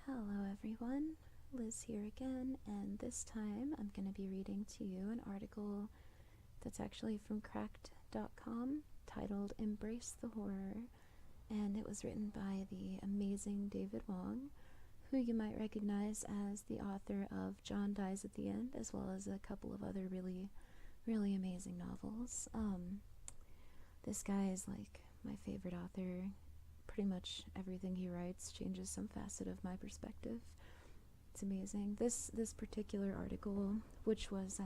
Hello everyone, Liz here again, and this time I'm going to be reading to you an article that's actually from cracked.com titled Embrace the Horror, and it was written by the amazing David Wong, who you might recognize as the author of John Dies at the End, as well as a couple of other really amazing novels. This guy is like my favorite author. Pretty much everything he writes changes some facet of my perspective. It's amazing. This particular article, which was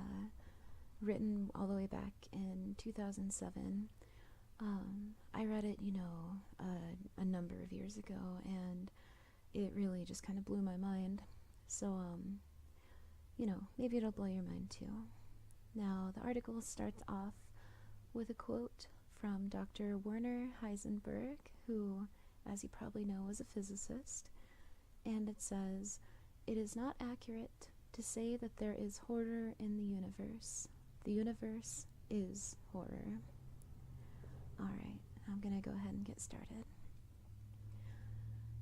written all the way back in 2007, I read it, a number of years ago, and it really just kind of blew my mind. So, maybe it'll blow your mind too. Now, the article starts off with a quote from Dr. Werner Heisenberg, who, as you probably know, was a physicist, and it says, "It is not accurate to say that there is horror in the universe. The universe is horror." Alright, I'm gonna go ahead and get started.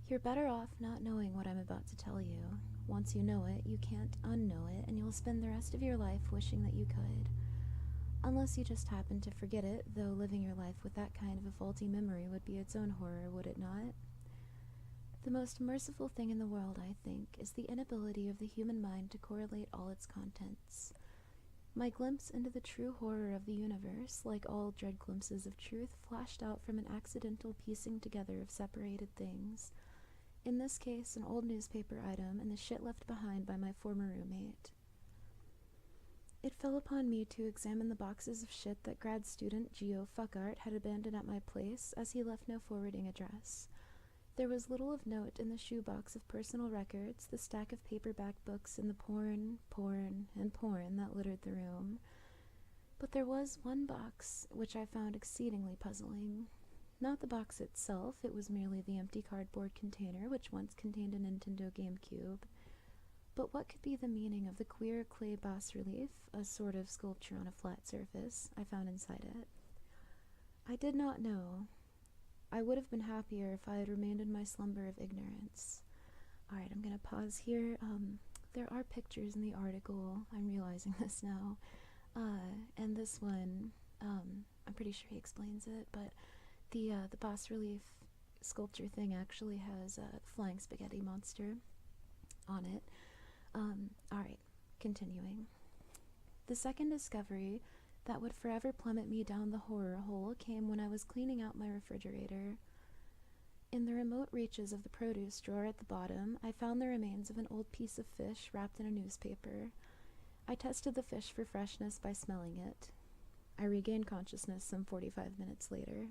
You're better off not knowing what I'm about to tell you. Once you know it, you can't unknow it, and you'll spend the rest of your life wishing that you could. Unless you just happen to forget it, though living your life with that kind of a faulty memory would be its own horror, would it not? The most merciful thing in the world, I think, is the inability of the human mind to correlate all its contents. My glimpse into the true horror of the universe, like all dread glimpses of truth, flashed out from an accidental piecing together of separated things. In this case, an old newspaper item and the shit left behind by my former roommate. It fell upon me to examine the boxes of shit that grad student Geo Fuckart had abandoned at my place, as he left no forwarding address. There was little of note in the shoebox of personal records, the stack of paperback books, and the porn that littered the room. But there was one box which I found exceedingly puzzling. Not the box itself, it was merely the empty cardboard container which once contained a Nintendo GameCube. But what could be the meaning of the queer clay bas-relief, a sort of sculpture on a flat surface, I found inside it? I did not know. I would have been happier if I had remained in my slumber of ignorance. Alright, I'm gonna pause here. There are pictures in the article, I'm realizing this now. And this one, I'm pretty sure he explains it, but the bas-relief sculpture thing actually has a flying spaghetti monster on it. Alright, continuing. The second discovery that would forever plummet me down the horror hole came when I was cleaning out my refrigerator. In the remote reaches of the produce drawer at the bottom, I found the remains of an old piece of fish wrapped in a newspaper. I tested the fish for freshness by smelling it. I regained consciousness some 45 minutes later.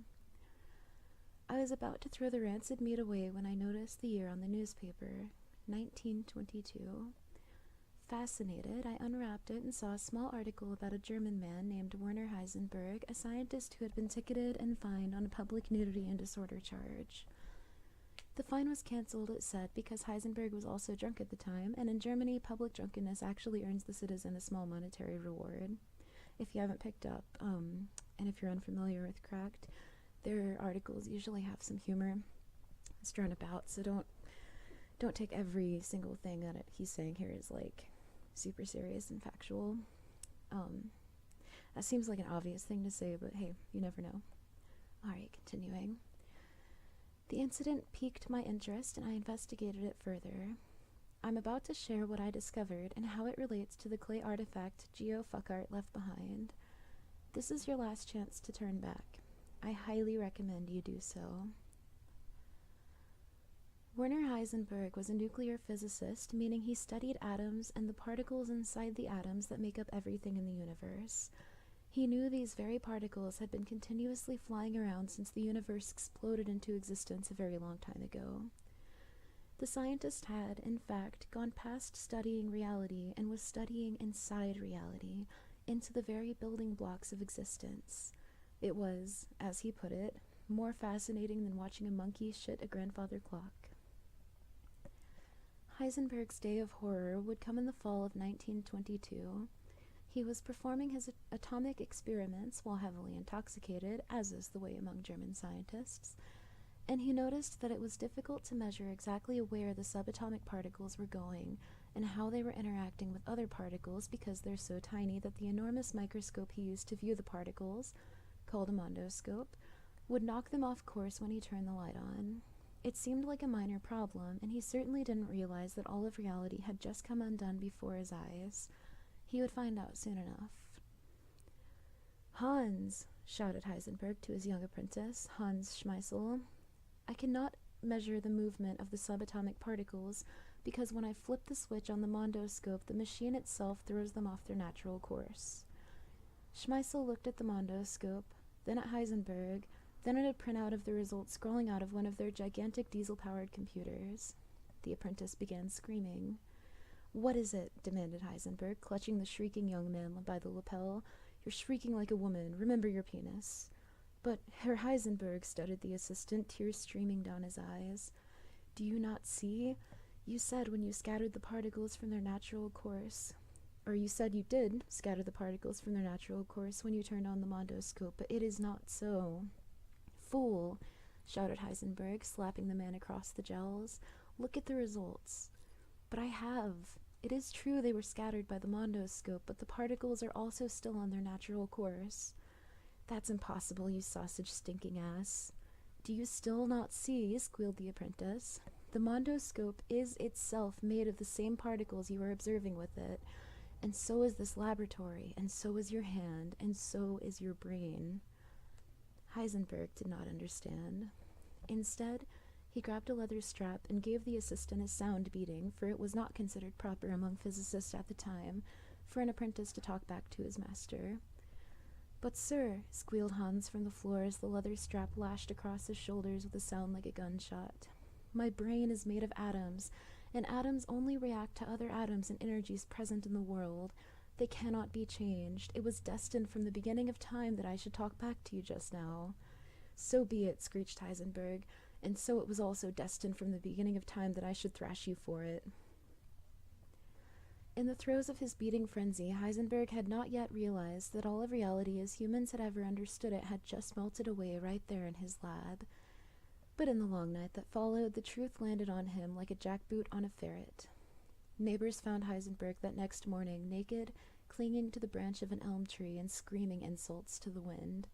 I was about to throw the rancid meat away when I noticed the year on the newspaper, 1922. Fascinated, I unwrapped it and saw a small article about a German man named Werner Heisenberg, a scientist who had been ticketed and fined on a public nudity and disorder charge. The fine was cancelled, it said, because Heisenberg was also drunk at the time, and in Germany, public drunkenness actually earns the citizen a small monetary reward. If you haven't picked up, and if you're unfamiliar with Cracked, their articles usually have some humor strewn about, so don't take every single thing that he's saying here as like super serious and factual. That seems like an obvious thing to say, but hey, you never know. Alright, continuing. The incident piqued my interest and I investigated it further. I'm about to share what I discovered and how it relates to the clay artifact Geo Fuckart left behind. This is your last chance to turn back. I highly recommend you do so. Werner Heisenberg was a nuclear physicist, meaning he studied atoms and the particles inside the atoms that make up everything in the universe. He knew these very particles had been continuously flying around since the universe exploded into existence a very long time ago. The scientist had, in fact, gone past studying reality and was studying inside reality, into the very building blocks of existence. It was, as he put it, more fascinating than watching a monkey shit a grandfather clock. Heisenberg's day of horror would come in the fall of 1922. He was performing his atomic experiments while heavily intoxicated, as is the way among German scientists, and he noticed that it was difficult to measure exactly where the subatomic particles were going and how they were interacting with other particles because they're so tiny that the enormous microscope he used to view the particles, called a mondoscope, would knock them off course when he turned the light on. It seemed like a minor problem, and he certainly didn't realize that all of reality had just come undone before his eyes. He would find out soon enough. "Hans!" shouted Heisenberg to his young apprentice, Hans Schmeissel. "I cannot measure the movement of the subatomic particles because when I flip the switch on the mondoscope, the machine itself throws them off their natural course." Schmeissel looked at the mondoscope, then at Heisenberg, then at a printout of the results scrolling out of one of their gigantic diesel-powered computers. The apprentice began screaming. "What is it?" demanded Heisenberg, clutching the shrieking young man by the lapel. "You're shrieking like a woman. Remember your penis." "But, Herr Heisenberg," stuttered the assistant, tears streaming down his eyes. "Do you not see? You said when you scattered the particles from their natural course. Or you said you did scatter the particles from their natural course when you turned on the mondoscope, but it is not so." "Fool!" shouted Heisenberg, slapping the man across the jowls. "Look at the results." "But I have. It is true they were scattered by the mondoscope, but the particles are also still on their natural course." "That's impossible, you sausage-stinking ass." "Do you still not see?" squealed the apprentice. "The mondoscope is itself made of the same particles you are observing with it, and so is this laboratory, and so is your hand, and so is your brain." Heisenberg did not understand. Instead, he grabbed a leather strap and gave the assistant a sound beating, for it was not considered proper among physicists at the time for an apprentice to talk back to his master. "But sir," squealed Hans from the floor as the leather strap lashed across his shoulders with a sound like a gunshot, "my brain is made of atoms, and atoms only react to other atoms and energies present in the world. They cannot be changed. It was destined from the beginning of time that I should talk back to you just now." "So be it," screeched Heisenberg, "and so it was also destined from the beginning of time that I should thrash you for it." In the throes of his beating frenzy, Heisenberg had not yet realized that all of reality as humans had ever understood it had just melted away right there in his lab. But in the long night that followed, the truth landed on him like a jackboot on a ferret. Neighbors found Heisenberg that next morning, naked, clinging to the branch of an elm tree and screaming insults to the wind.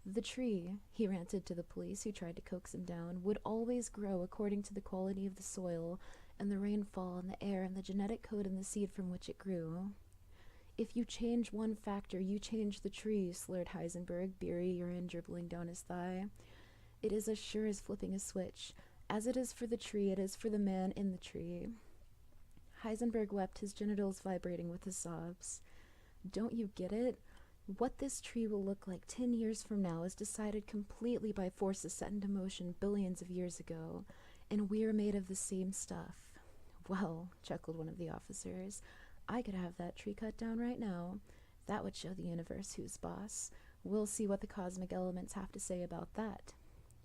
The tree, he ranted to the police who tried to coax him down, would always grow according to the quality of the soil and the rainfall and the air and the genetic code in the seed from which it grew. "If you change one factor, you change the tree," slurred Heisenberg, beery urine dribbling down his thigh. "It is as sure as flipping a switch. As it is for the tree, it is for the man in the tree." Heisenberg wept, his genitals vibrating with his sobs. "Don't you get it? What this tree will look like 10 years from now is decided completely by forces set into motion billions of years ago, and we're made of the same stuff." "Well," chuckled one of the officers, "I could have that tree cut down right now. That would show the universe who's boss. We'll see what the cosmic elements have to say about that."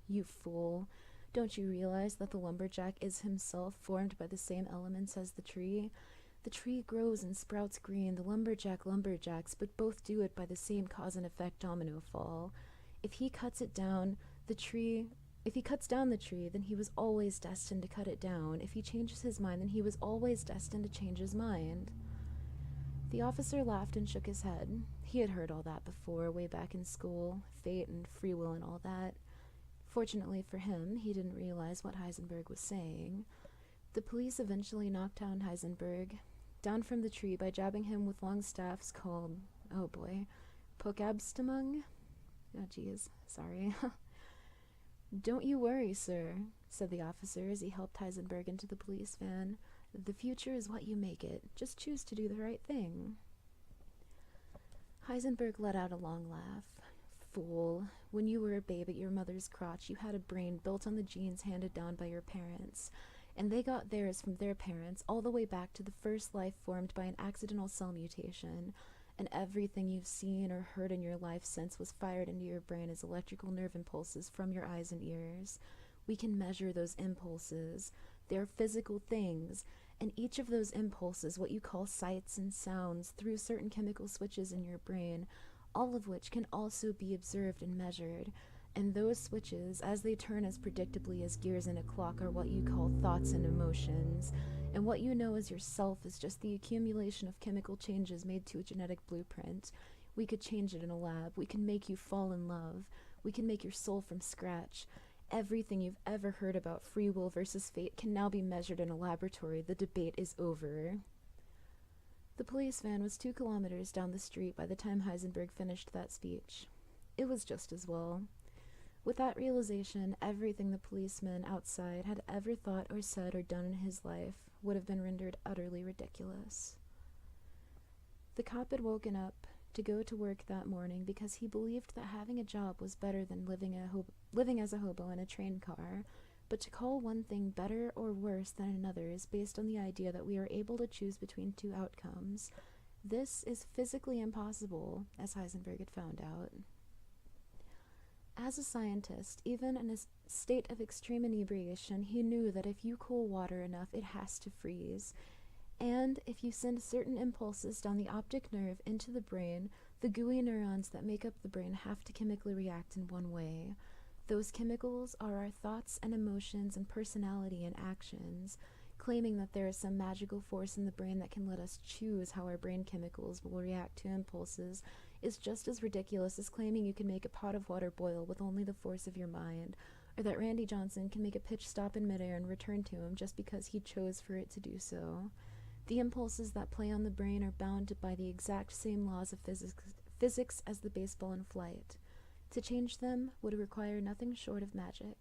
"You fool. Don't you realize that the lumberjack is himself formed by the same elements as the tree? The tree grows and sprouts green, the lumberjack lumberjacks, but both do it by the same cause and effect domino fall. If he cuts down the tree, then he was always destined to cut it down. If he changes his mind, then he was always destined to change his mind." The officer laughed and shook his head. He had heard all that before, way back in school, fate and free will and all that. Fortunately for him, he didn't realize what Heisenberg was saying. The police eventually knocked down Heisenberg, down from the tree by jabbing him with long staffs called, oh boy, Pokabstamung? Oh geez, sorry. "Don't you worry, sir," said the officer as he helped Heisenberg into the police van. "The future is what you make it. Just choose to do the right thing." Heisenberg let out a long laugh. "Fool. When you were a babe at your mother's crotch, you had a brain built on the genes handed down by your parents, and they got theirs from their parents all the way back to the first life formed by an accidental cell mutation, and everything you've seen or heard in your life since was fired into your brain as electrical nerve impulses from your eyes and ears. We can measure those impulses. They're physical things, and each of those impulses, what you call sights and sounds, through certain chemical switches in your brain, all of which can also be observed and measured, And those switches, as they turn as predictably as gears in a clock, are what you call thoughts and emotions. And what you know as yourself is just the accumulation of chemical changes made to a genetic blueprint. We could change it in a lab. We can make you fall in love. We can make your soul from scratch. Everything you've ever heard about free will versus fate can now be measured in a laboratory. The debate is over. The police van was 2 kilometers down the street by the time Heisenberg finished that speech. It was just as well. With that realization, everything the policeman outside had ever thought or said or done in his life would have been rendered utterly ridiculous. The cop had woken up to go to work that morning because he believed that having a job was better than living as a hobo in a train car, but to call one thing better or worse than another is based on the idea that we are able to choose between 2 outcomes. This is physically impossible, as Heisenberg had found out. As a scientist, even in a state of extreme inebriation, he knew that if you cool water enough, it has to freeze. And if you send certain impulses down the optic nerve into the brain, the gooey neurons that make up the brain have to chemically react in one way. Those chemicals are our thoughts and emotions and personality and actions. Claiming that there is some magical force in the brain that can let us choose how our brain chemicals will react to impulses is just as ridiculous as claiming you can make a pot of water boil with only the force of your mind, or that Randy Johnson can make a pitch stop in midair and return to him just because he chose for it to do so. The impulses that play on the brain are bound by the exact same laws of physics as the baseball in flight. To change them would require nothing short of magic.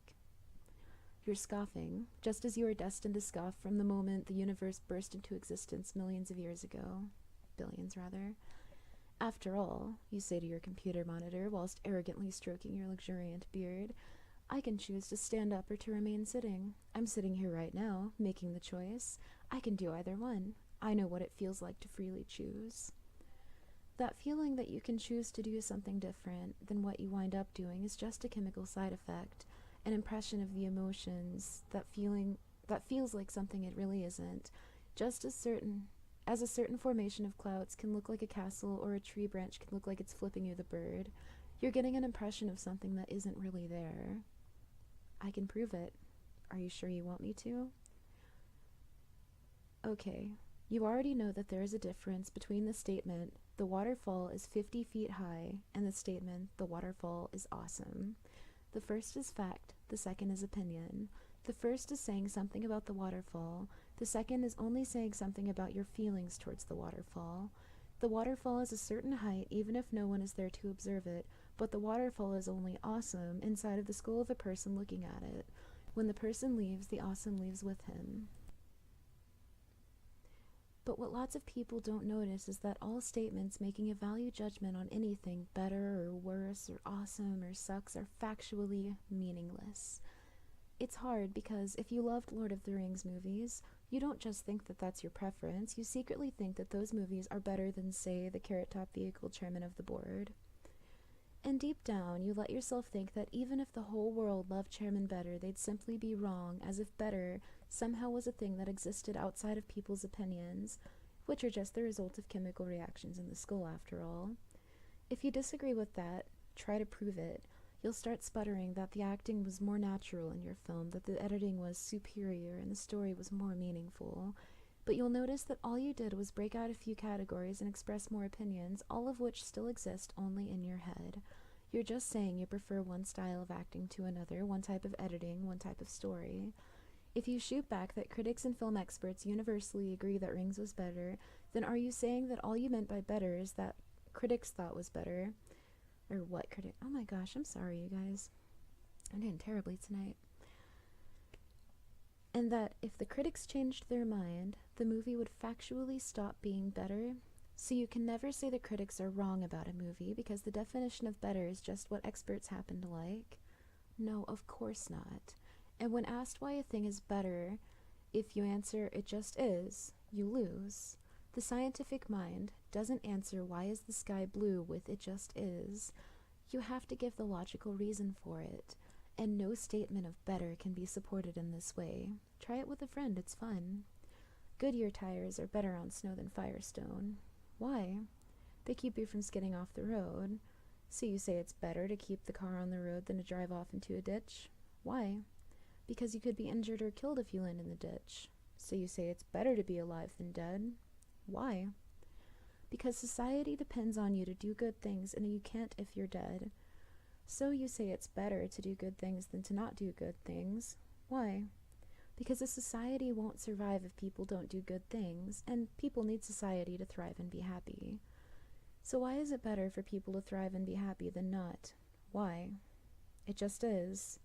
You're scoffing, just as you are destined to scoff from the moment the universe burst into existence millions of years ago. Billions, rather. After all, you say to your computer monitor whilst arrogantly stroking your luxuriant beard, I can choose to stand up or to remain sitting. I'm sitting here right now, making the choice. I can do either one. I know what it feels like to freely choose. That feeling that you can choose to do something different than what you wind up doing is just a chemical side effect, an impression of the emotions, that feels like something it really isn't, just as a certain formation of clouds can look like a castle or a tree branch can look like it's flipping you the bird. You're getting an impression of something that isn't really there. I can prove it. Are you sure you want me to? Okay, you already know that there is a difference between the statement, the waterfall is 50 feet high, and the statement, the waterfall is awesome. The first is fact, the second is opinion. The first is saying something about the waterfall. The second is only saying something about your feelings towards the waterfall. The waterfall is a certain height even if no one is there to observe it, but the waterfall is only awesome inside of the skull of a person looking at it. When the person leaves, the awesome leaves with him. But what lots of people don't notice is that all statements making a value judgment on anything better or worse or awesome or sucks are factually meaningless. It's hard because if you loved Lord of the Rings movies, you don't just think that that's your preference, you secretly think that those movies are better than, say, the Carrot Top Vehicle chairman of the board. And deep down, you let yourself think that even if the whole world loved Chairman better, they'd simply be wrong, as if better somehow was a thing that existed outside of people's opinions, which are just the result of chemical reactions in the skull after all. If you disagree with that, try to prove it. You'll start sputtering that the acting was more natural in your film, that the editing was superior, and the story was more meaningful. But you'll notice that all you did was break out a few categories and express more opinions, all of which still exist only in your head. You're just saying you prefer one style of acting to another, one type of editing, one type of story. If you shoot back that critics and film experts universally agree that Rings was better, then are you saying that all you meant by better is that critics thought was better? Or what critic? Oh my gosh, I'm sorry, you guys. I'm doing terribly tonight. And that if the critics changed their mind, the movie would factually stop being better. So you can never say the critics are wrong about a movie because the definition of better is just what experts happen to like. No, of course not. And when asked why a thing is better, if you answer it just is, you lose. The scientific mind doesn't answer why is the sky blue with it just is. You have to give the logical reason for it. And no statement of better can be supported in this way. Try it with a friend, it's fun. Goodyear tires are better on snow than Firestone. Why? They keep you from skidding off the road. So you say it's better to keep the car on the road than to drive off into a ditch. Why? Because you could be injured or killed if you land in the ditch. So you say it's better to be alive than dead. Why? Because society depends on you to do good things and you can't if you're dead. So you say it's better to do good things than to not do good things. Why? Because a society won't survive if people don't do good things, and people need society to thrive and be happy. So why is it better for people to thrive and be happy than not? Why? It just is.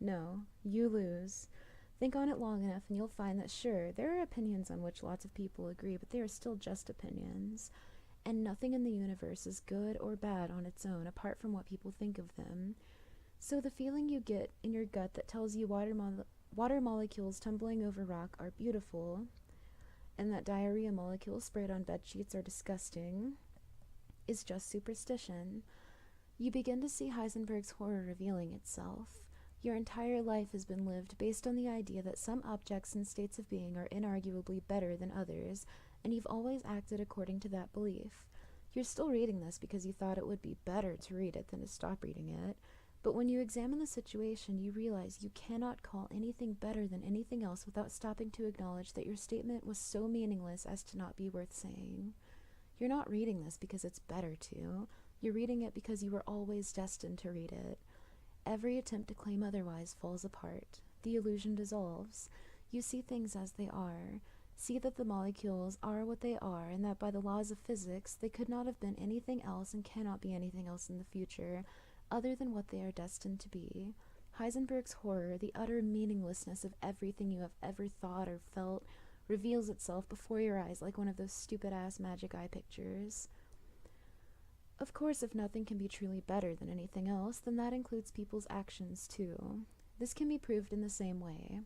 No, you lose. Think on it long enough and you'll find that sure, there are opinions on which lots of people agree, but they are still just opinions. And nothing in the universe is good or bad on its own, apart from what people think of them. So the feeling you get in your gut that tells you water molecules tumbling over rock are beautiful, and that diarrhea molecules sprayed on bed sheets are disgusting, is just superstition. You begin to see Heisenberg's horror revealing itself. Your entire life has been lived based on the idea that some objects and states of being are inarguably better than others, and you've always acted according to that belief. You're still reading this because you thought it would be better to read it than to stop reading it, but when you examine the situation, you realize you cannot call anything better than anything else without stopping to acknowledge that your statement was so meaningless as to not be worth saying. You're not reading this because it's better to. You're reading it because you were always destined to read it. Every attempt to claim otherwise falls apart. The illusion dissolves. You see things as they are. See that the molecules are what they are, and that by the laws of physics, they could not have been anything else and cannot be anything else in the future, other than what they are destined to be. Heisenberg's horror, the utter meaninglessness of everything you have ever thought or felt, reveals itself before your eyes like one of those stupid-ass magic eye pictures. Of course, if nothing can be truly better than anything else, then that includes people's actions, too. This can be proved in the same way.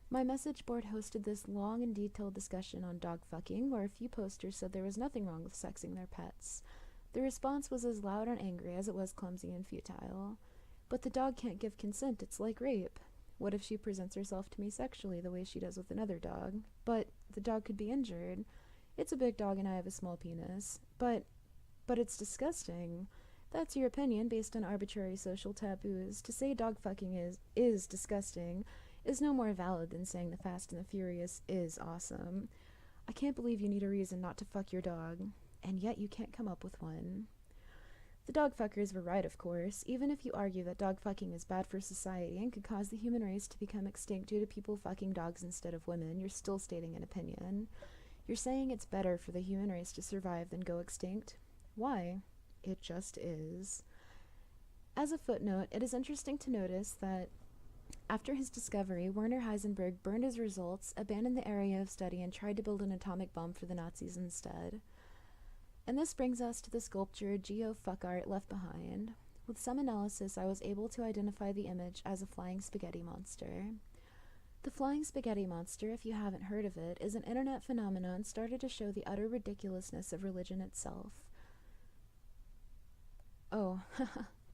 My message board hosted this long and detailed discussion on dog fucking, where a few posters said there was nothing wrong with sexing their pets. The response was as loud and angry as it was clumsy and futile. But the dog can't give consent, it's like rape. What if she presents herself to me sexually the way she does with another dog? But the dog could be injured. It's a big dog and I have a small penis. But it's disgusting. That's your opinion based on arbitrary social taboos. To say dog fucking is disgusting is no more valid than saying the Fast and the Furious is awesome. I can't believe you need a reason not to fuck your dog, and yet you can't come up with one. The dog fuckers were right, of course. Even if you argue that dog fucking is bad for society and could cause the human race to become extinct due to people fucking dogs instead of women, you're still stating an opinion. You're saying it's better for the human race to survive than go extinct. Why? It just is. As a footnote, it is interesting to notice that after his discovery, Werner Heisenberg burned his results, abandoned the area of study, and tried to build an atomic bomb for the Nazis instead. And this brings us to the sculpture Geo-fuck art left behind. With some analysis, I was able to identify the image as a flying spaghetti monster. The flying spaghetti monster, if you haven't heard of it, is an internet phenomenon started to show the utter ridiculousness of religion itself. Oh,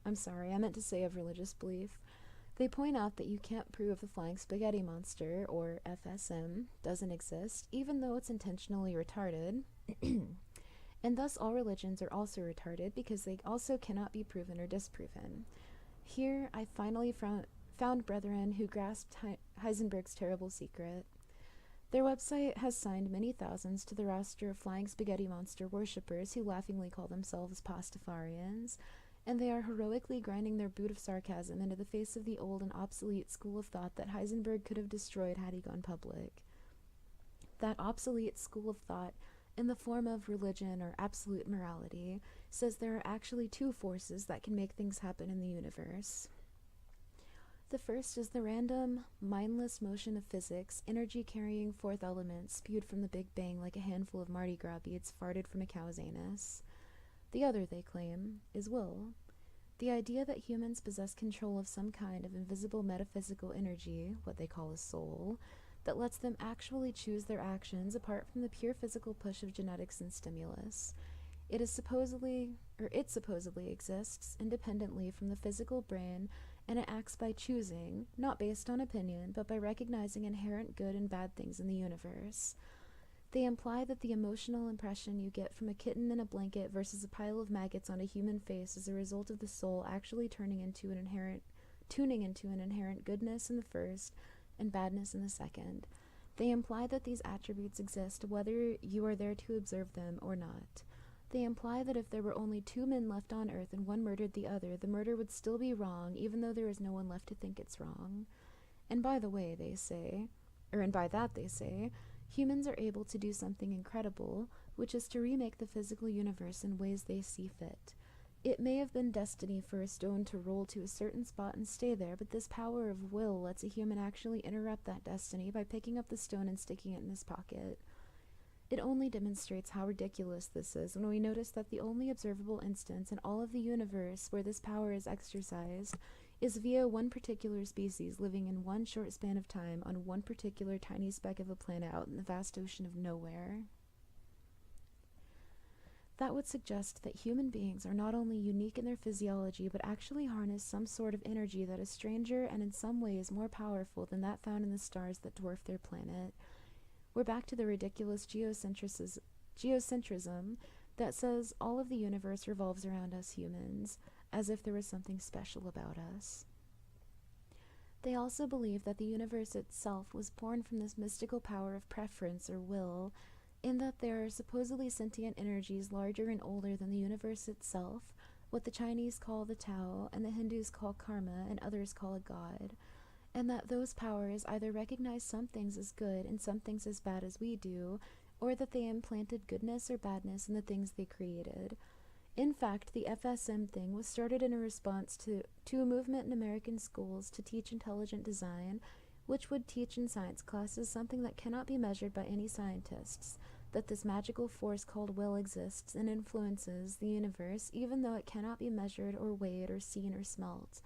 I'm sorry, I meant to say of religious belief. They point out that you can't prove the flying spaghetti monster, or FSM, doesn't exist, even though it's intentionally retarded. And thus all religions are also retarded because they also cannot be proven or disproven. Here, I finally found brethren who grasped Heisenberg's terrible secret. Their website has signed many thousands to the roster of flying spaghetti monster worshippers who laughingly call themselves Pastafarians, and they are heroically grinding their boot of sarcasm into the face of the old and obsolete school of thought that Heisenberg could have destroyed had he gone public. That obsolete school of thought, in the form of religion or absolute morality, says there are actually two forces that can make things happen in the universe. The first is the random, mindless motion of physics, energy-carrying fourth element spewed from the Big Bang like a handful of Mardi Gras beads farted from a cow's anus. The other, they claim, is will. The idea that humans possess control of some kind of invisible metaphysical energy, what they call a soul, that lets them actually choose their actions apart from the pure physical push of genetics and stimulus. It supposedly exists independently from the physical brain, and it acts by choosing, not based on opinion, but by recognizing inherent good and bad things in the universe. They imply that the emotional impression you get from a kitten in a blanket versus a pile of maggots on a human face is a result of the soul actually tuning into an inherent goodness in the first and badness in the second. They imply that these attributes exist whether you are there to observe them or not. They imply that if there were only two men left on Earth and one murdered the other, the murder would still be wrong, even though there is no one left to think it's wrong. And by the way, they say, humans are able to do something incredible, which is to remake the physical universe in ways they see fit. It may have been destiny for a stone to roll to a certain spot and stay there, but this power of will lets a human actually interrupt that destiny by picking up the stone and sticking it in his pocket. It only demonstrates how ridiculous this is when we notice that the only observable instance in all of the universe where this power is exercised is via one particular species living in one short span of time on one particular tiny speck of a planet out in the vast ocean of nowhere. That would suggest that human beings are not only unique in their physiology, but actually harness some sort of energy that is stranger and in some ways more powerful than that found in the stars that dwarf their planet. We're back to the ridiculous geocentrism that says all of the universe revolves around us humans, as if there was something special about us. They also believe that the universe itself was born from this mystical power of preference or will, in that there are supposedly sentient energies larger and older than the universe itself, what the Chinese call the Tao, and the Hindus call karma, and others call a god, and that those powers either recognize some things as good and some things as bad as we do, or that they implanted goodness or badness in the things they created. In fact, the FSM thing was started in a response to a movement in American schools to teach intelligent design, which would teach in science classes something that cannot be measured by any scientists, that this magical force called will exists and influences the universe even though it cannot be measured or weighed or seen or smelt.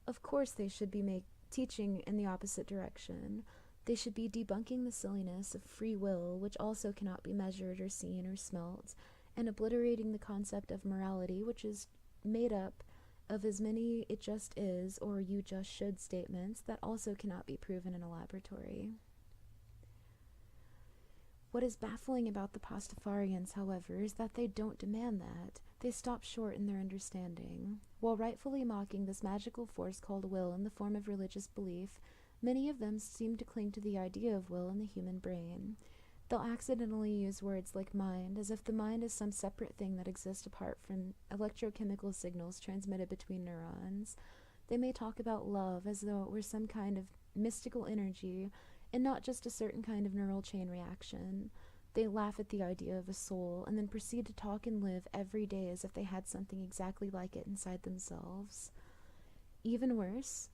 Of course they should be teaching in the opposite direction. They should be debunking the silliness of free will, which also cannot be measured or seen or smelt, and obliterating the concept of morality, which is made up of as many it just is or you just should statements that also cannot be proven in a laboratory. What is baffling about the Pastafarians, however, is that they don't demand that. They stop short in their understanding. While rightfully mocking this magical force called will in the form of religious belief, many of them seem to cling to the idea of will in the human brain. They'll accidentally use words like mind, as if the mind is some separate thing that exists apart from electrochemical signals transmitted between neurons. They may talk about love as though it were some kind of mystical energy, and not just a certain kind of neural chain reaction. They laugh at the idea of a soul, and then proceed to talk and live every day as if they had something exactly like it inside themselves. Even worse,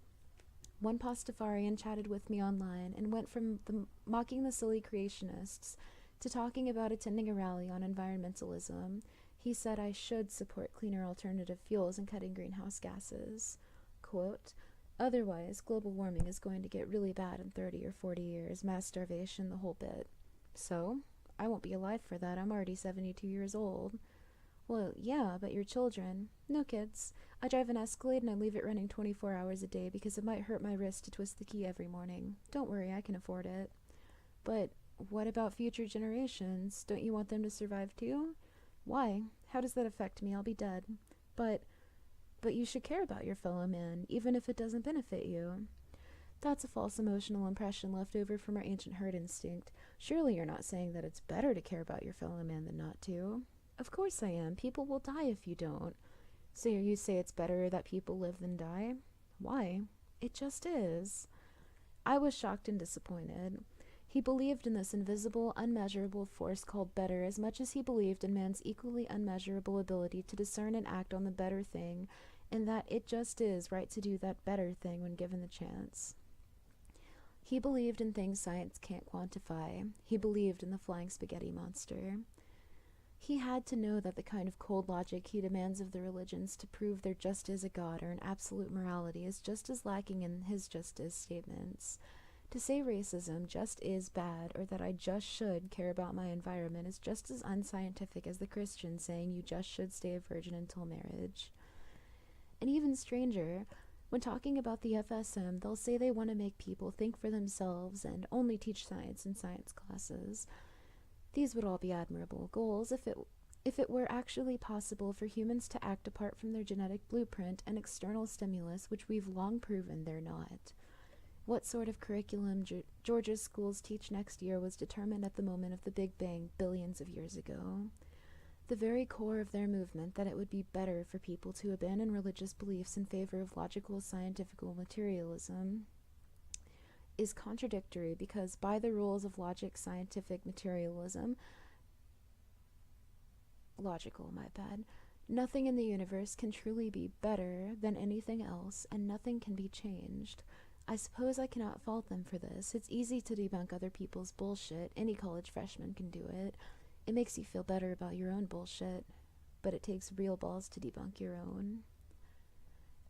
one Pastafarian chatted with me online and went from mocking the silly creationists to talking about attending a rally on environmentalism. He said I should support cleaner alternative fuels and cutting greenhouse gases. Quote, "Otherwise, global warming is going to get really bad in 30 or 40 years, mass starvation, the whole bit." So, I won't be alive for that. I'm already 72 years old. Well, yeah, but your children. No kids. I drive an Escalade and I leave it running 24 hours a day because it might hurt my wrist to twist the key every morning. Don't worry, I can afford it. But what about future generations? Don't you want them to survive too? Why? How does that affect me? I'll be dead. But you should care about your fellow man, even if it doesn't benefit you. That's a false emotional impression left over from our ancient herd instinct. Surely you're not saying that it's better to care about your fellow man than not to. Of course I am. People will die if you don't. So you say it's better that people live than die? Why? It just is. I was shocked and disappointed. He believed in this invisible, unmeasurable force called better as much as he believed in man's equally unmeasurable ability to discern and act on the better thing, and that it just is right to do that better thing when given the chance. He believed in things science can't quantify. He believed in the flying spaghetti monster. He had to know that the kind of cold logic he demands of the religions to prove there just is a God or an absolute morality is just as lacking in his just is statements. To say racism just is bad or that I just should care about my environment is just as unscientific as the Christian saying you just should stay a virgin until marriage. And even stranger, when talking about the FSM, they'll say they want to make people think for themselves and only teach science in science classes. These would all be admirable goals if it were actually possible for humans to act apart from their genetic blueprint and external stimulus, which we've long proven they're not. What sort of curriculum Georgia's schools teach next year was determined at the moment of the Big Bang billions of years ago. The very core of their movement, that it would be better for people to abandon religious beliefs in favor of logical scientific materialism, is contradictory because by the rules of logical scientific materialism, nothing in the universe can truly be better than anything else, and nothing can be changed. I suppose I cannot fault them for this. It's easy to debunk other people's bullshit. Any college freshman can do it. It makes you feel better about your own bullshit, but it takes real balls to debunk your own.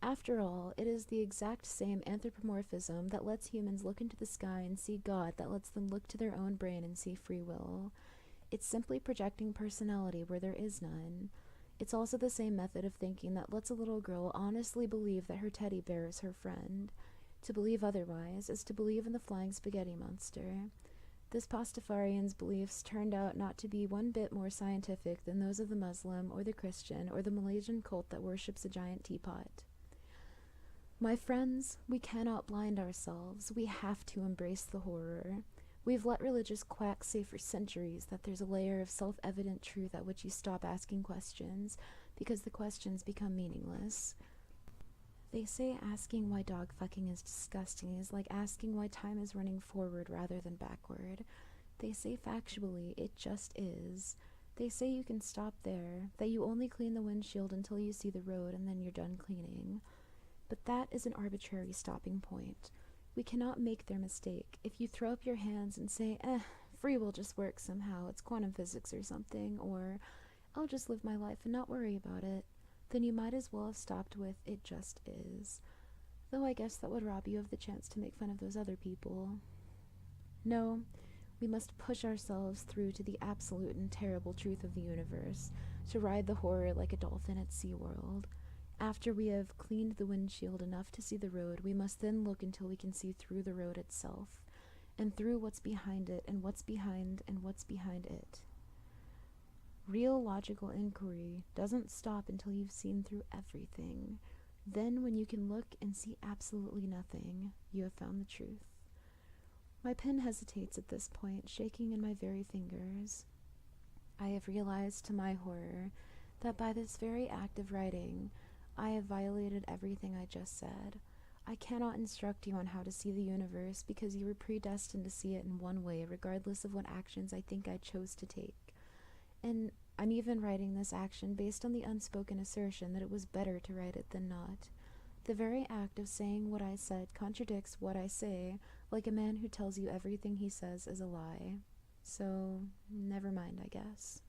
After all, it is the exact same anthropomorphism that lets humans look into the sky and see God that lets them look to their own brain and see free will. It's simply projecting personality where there is none. It's also the same method of thinking that lets a little girl honestly believe that her teddy bear is her friend. To believe otherwise is to believe in the flying spaghetti monster. This Pastafarian's beliefs turned out not to be one bit more scientific than those of the Muslim or the Christian or the Malaysian cult that worships a giant teapot. My friends, we cannot blind ourselves. We have to embrace the horror. We've let religious quacks say for centuries that there's a layer of self-evident truth at which you stop asking questions because the questions become meaningless. They say asking why dog fucking is disgusting is like asking why time is running forward rather than backward. They say factually, it just is. They say you can stop there, that you only clean the windshield until you see the road and then you're done cleaning. But that is an arbitrary stopping point. We cannot make their mistake. If you throw up your hands and say, free will just works somehow, it's quantum physics or something, or I'll just live my life and not worry about it, then you might as well have stopped with, it just is. Though I guess that would rob you of the chance to make fun of those other people. No, we must push ourselves through to the absolute and terrible truth of the universe, to ride the horror like a dolphin at SeaWorld. After we have cleaned the windshield enough to see the road, we must then look until we can see through the road itself, and through what's behind it, and what's behind, and what's behind it. Real logical inquiry doesn't stop until you've seen through everything. Then, when you can look and see absolutely nothing, you have found the truth. My pen hesitates at this point, shaking in my very fingers. I have realized, to my horror, that by this very act of writing, I have violated everything I just said. I cannot instruct you on how to see the universe because you were predestined to see it in one way, regardless of what actions I think I chose to take. And I'm even writing this action based on the unspoken assertion that it was better to write it than not. The very act of saying what I said contradicts what I say, like a man who tells you everything he says is a lie. So, never mind, I guess.